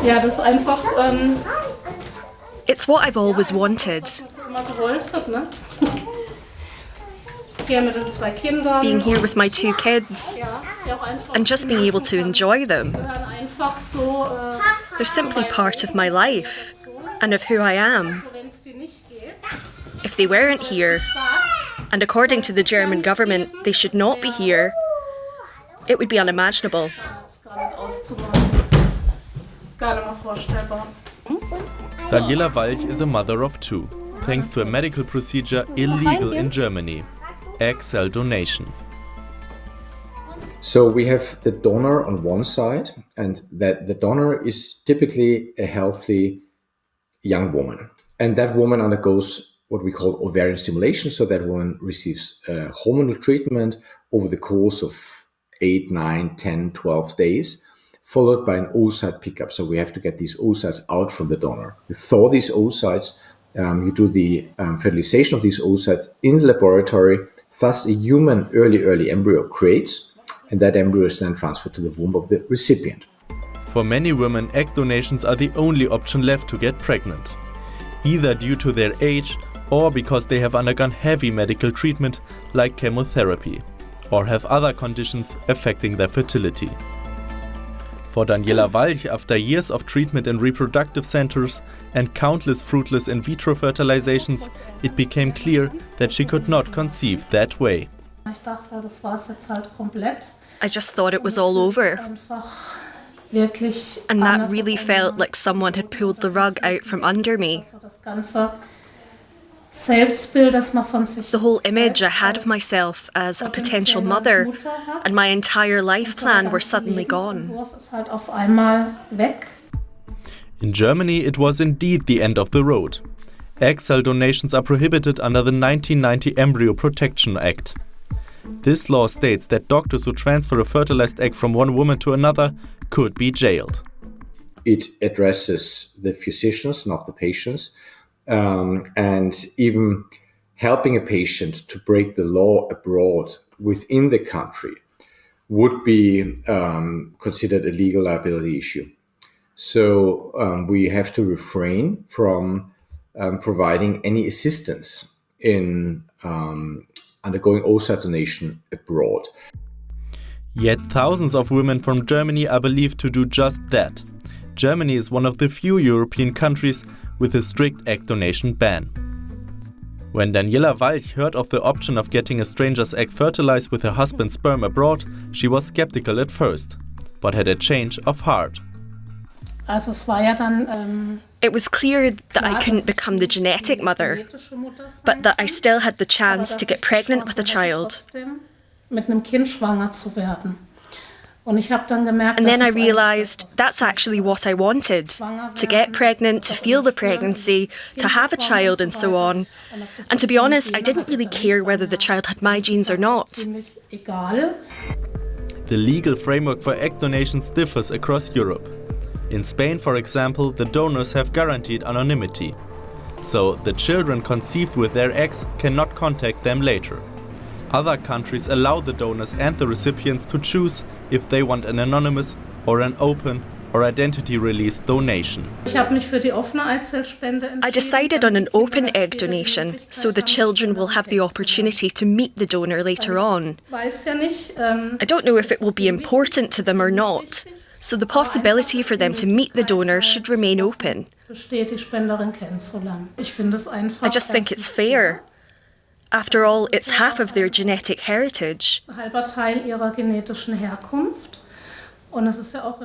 Ja, das ist einfach. It's what I've always wanted. Immer gewollt hat, ne? Hier mit den 2 Kindern. Being here with my 2 kids and just being able to enjoy them. Einfach so, They're simply part of my life and of who I am. If they weren't here, and according to the German government, they should not be here, it would be unimaginable. Daniela Walch is a mother of 2, thanks to a medical procedure illegal in Germany, egg cell donation. So we have the donor on one side, and that the donor is typically a healthy young woman. And that woman undergoes what we call ovarian stimulation. So that woman receives hormonal treatment over the course of 8, 9, 10, 12 days, followed by an oocyte pickup. So we have to get these oocytes out from the donor. You thaw these oocytes, you do the fertilization of these oocytes in the laboratory. Thus, a human early embryo creates, and that embryo is then transferred to the womb of the recipient. For many women, egg donations are the only option left to get pregnant, either due to their age or because they have undergone heavy medical treatment like chemotherapy, or have other conditions affecting their fertility. For Daniela Walch, after years of treatment in reproductive centers and countless fruitless in vitro fertilizations, it became clear that she could not conceive that way. I just thought it was all over. And that really felt like someone had pulled the rug out from under me. The whole image I had of myself as a potential mother and my entire life plan were suddenly gone. In Germany, it was indeed the end of the road. Egg cell donations are prohibited under the 1990 Embryo Protection Act. This law states that doctors who transfer a fertilized egg from one woman to another could be jailed. It addresses the physicians, not the patients, and even helping a patient to break the law abroad within the country would be considered a legal liability issue. So we have to refrain from providing any assistance in undergoing oocyte donation abroad. Yet thousands of women from Germany are believed to do just that. Germany is one of the few European countries with a strict egg donation ban. When Daniela Walch heard of the option of getting a stranger's egg fertilized with her husband's sperm abroad, she was skeptical at first, but had a change of heart. It was clear that I couldn't become the genetic mother, but that I still had the chance to get pregnant with a child. And then I realised that's actually what I wanted, to get pregnant, to feel the pregnancy, to have a child and so on. And to be honest, I didn't really care whether the child had my genes or not. The legal framework for egg donations differs across Europe. In Spain, for example, the donors have guaranteed anonymity. So the children conceived with their eggs cannot contact them later. Other countries allow the donors and the recipients to choose if they want an anonymous or an open or identity-released donation. I decided on an open egg donation, so the children will have the opportunity to meet the donor later on. I don't know if it will be important to them or not, so the possibility for them to meet the donor should remain open. I just think it's fair. After all, it's half of their genetic heritage.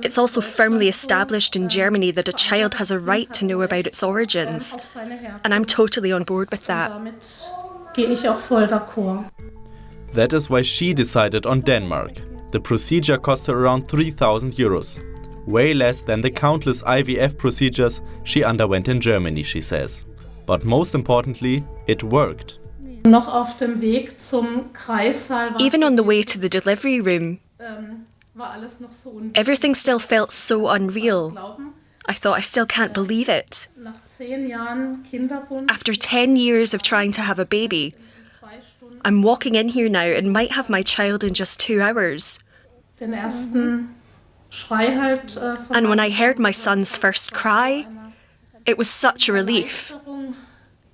It's also firmly established in Germany that a child has a right to know about its origins, and I'm totally on board with that. That is why she decided on Denmark. The procedure cost her around 3,000 euros, way less than the countless IVF procedures she underwent in Germany, she says. But most importantly, it worked. Even on the way to the delivery room, everything still felt so unreal. I thought, I still can't believe it. After 10 years of trying to have a baby, I'm walking in here now and might have my child in just 2 hours. And when I heard my son's first cry, it was such a relief.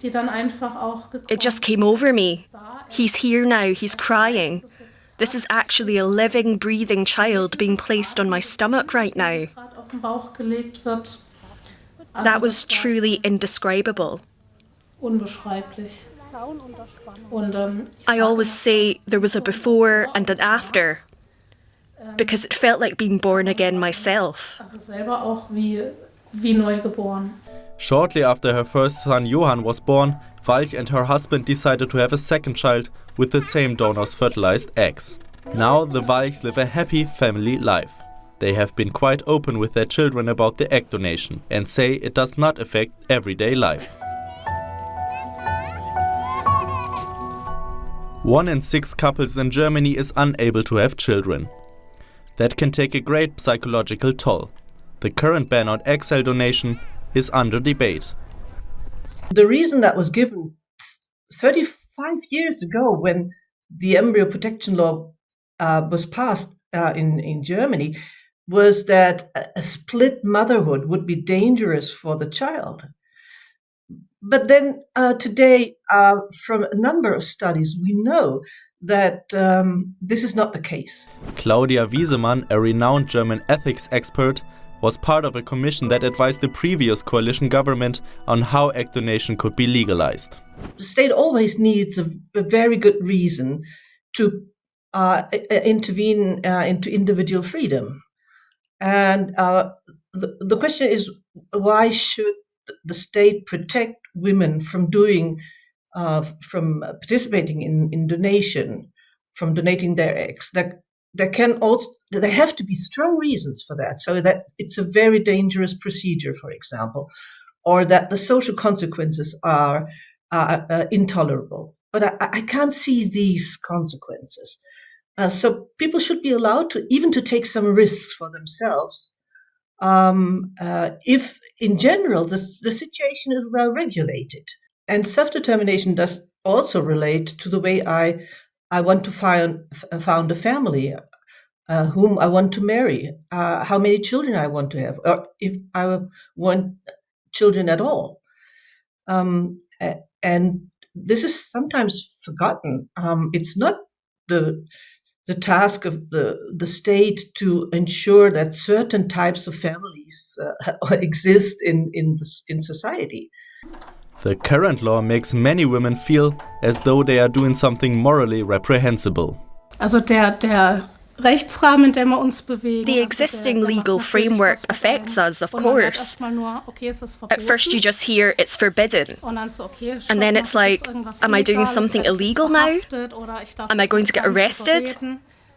It just came over me. He's here now, he's crying. This is actually a living, breathing child being placed on my stomach right now. That was truly indescribable. I always say there was a before and an after, because it felt like being born again myself. Shortly after her first son Johann was born, Walch and her husband decided to have a second child with the same donor's fertilized eggs. Now the Walchs live a happy family life. They have been quite open with their children about the egg donation and say it does not affect everyday life. 1 in 6 couples in Germany is unable to have children. That can take a great psychological toll. The current ban on egg cell donation is under debate. The reason that was given 35 years ago when the embryo protection law was passed in Germany was that a split motherhood would be dangerous for the child. But then today, from a number of studies, we know that this is not the case. Claudia Wiesemann, a renowned German ethics expert, was part of a commission that advised the previous coalition government on how egg donation could be legalized. The state always needs a very good reason to intervene into individual freedom. And the question is, why should the state protect women from from participating in donation, from donating their eggs? There have to be strong reasons for that, so that it's a very dangerous procedure, for example, or that the social consequences are intolerable. But I can't see these consequences. So people should be allowed to take some risks for themselves. If in general the situation is well regulated, and self-determination does also relate to the way I want to found a family, whom I want to marry, how many children I want to have, or if I want children at all. And this is sometimes forgotten. It's not the task of the state to ensure that certain types of families exist in society. The current law makes many women feel as though they are doing something morally reprehensible. The existing legal framework affects us, of course. At first you just hear it's forbidden. And then it's like, am I doing something illegal now? Am I going to get arrested?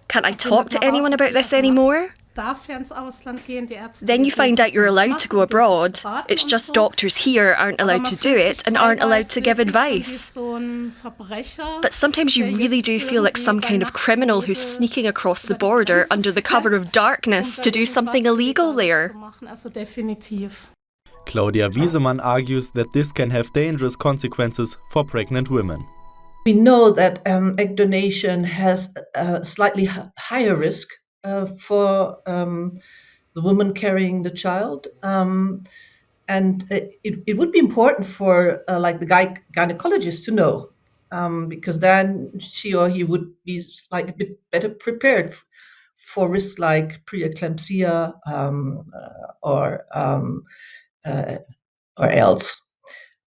Can't I talk to anyone about this anymore? Then you find out you're allowed to go abroad. It's just doctors here aren't allowed to do it and aren't allowed to give advice. But sometimes you really do feel like some kind of criminal who's sneaking across the border under the cover of darkness to do something illegal there. Claudia Wiesemann argues that this can have dangerous consequences for pregnant women. We know that egg donation has a slightly higher risk for the woman carrying the child, and it would be important for like the gynecologist to know, because then she or he would be like a bit better prepared for risks like preeclampsia or else.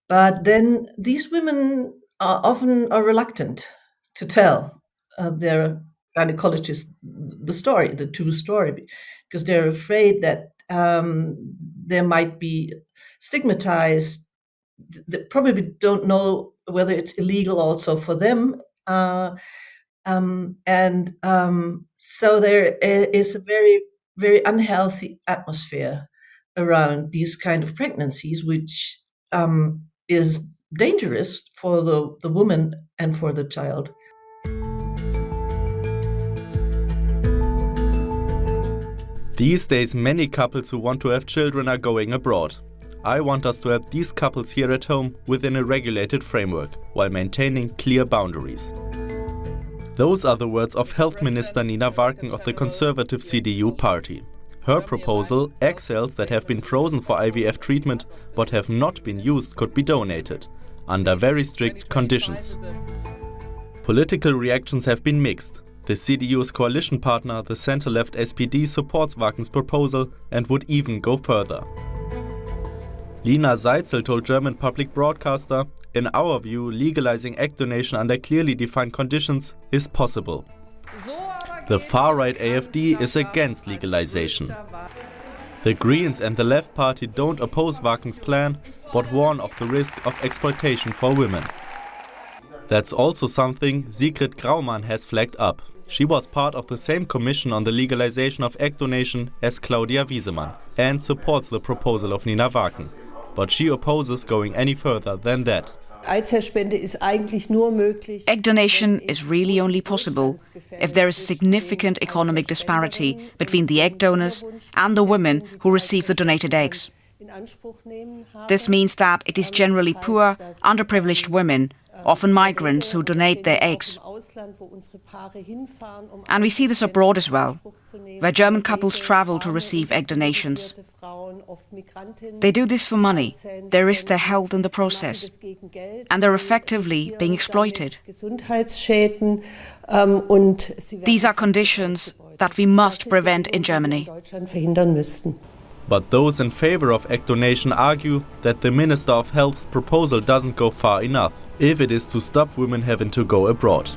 But then these women often are reluctant to tell their gynecologist the true story, because they're afraid that they might be stigmatized. They probably don't know whether it's illegal also for them, so there is a very, very unhealthy atmosphere around these kind of pregnancies, which is dangerous for the woman and for the child. These days, many couples who want to have children are going abroad. I want us to have these couples here at home within a regulated framework, while maintaining clear boundaries. Those are the words of Health Minister Nina Warken of the conservative CDU party. Her proposal, egg cells that have been frozen for IVF treatment but have not been used could be donated, under very strict conditions. Political reactions have been mixed. The CDU's coalition partner, the centre-left SPD, supports Wagen's proposal and would even go further. Lina Seitzel told German public broadcaster, "In our view, legalizing egg donation under clearly defined conditions is possible." The far-right AfD is against legalization. The Greens and the Left Party don't oppose Wagen's plan, but warn of the risk of exploitation for women. That's also something Sigrid Graumann has flagged up. She was part of the same commission on the legalization of egg donation as Claudia Wiesemann and supports the proposal of Nina Wagen. But she opposes going any further than that. Egg donation is really only possible if there is significant economic disparity between the egg donors and the women who receive the donated eggs. This means that it is generally poor, underprivileged women, often migrants, who donate their eggs. And we see this abroad as well, where German couples travel to receive egg donations. They do this for money, they risk their health in the process, and they're effectively being exploited. These are conditions that we must prevent in Germany. But those in favor of egg donation argue that the Minister of Health's proposal doesn't go far enough if it is to stop women having to go abroad.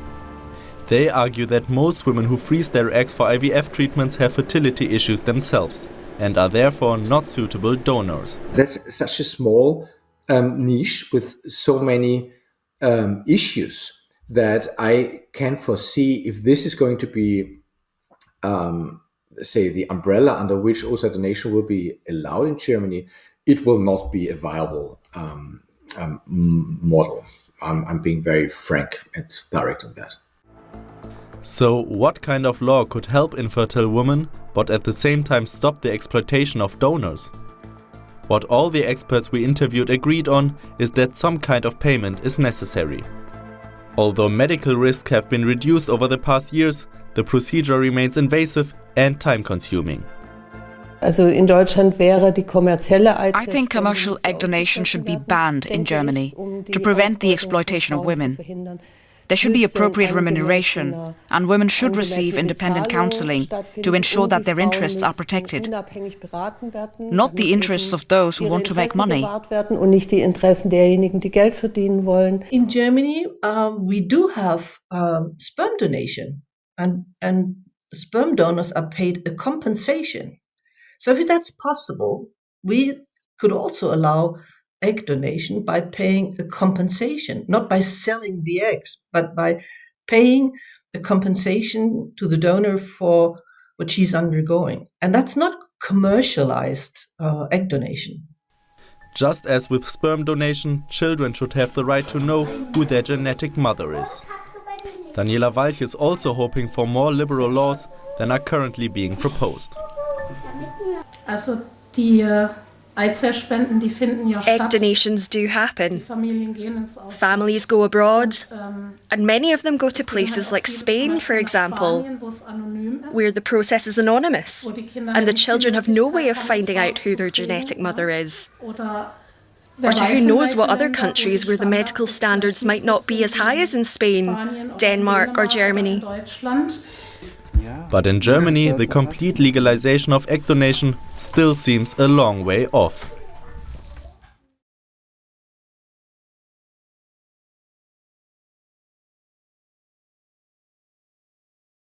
They argue that most women who freeze their eggs for IVF treatments have fertility issues themselves and are therefore not suitable donors. That's such a small niche with so many issues that I can foresee if this is going to be say the umbrella under which oocyte donation will be allowed in Germany, it will not be a viable model. I'm being very frank and direct on that. So what kind of law could help infertile women, but at the same time stop the exploitation of donors? What all the experts we interviewed agreed on is that some kind of payment is necessary. Although medical risks have been reduced over the past years, the procedure remains invasive and time-consuming. I think commercial egg donation should be banned in Germany to prevent the exploitation of women. There should be appropriate remuneration, and women should receive independent counseling to ensure that their interests are protected, not the interests of those who want to make money. In Germany, we do have sperm donation, and sperm donors are paid a compensation. So if that's possible, we could also allow egg donation by paying a compensation, not by selling the eggs, but by paying a compensation to the donor for what she's undergoing. And that's not commercialized egg donation. Just as with sperm donation, children should have the right to know who their genetic mother is. Daniela Walch is also hoping for more liberal laws than are currently being proposed. Also die Eizellspenden, die finden ja Egg statt. donations do happen. Familien gehen ins Ausland. Families go abroad, and many of them go to places like Spain, for example, where the process is anonymous, and the children have no way of finding out who their genetic mother is. Or to who knows what other countries where the medical standards might not be as high as in Spain, Denmark or Germany. But in Germany, the complete legalization of egg donation still seems a long way off.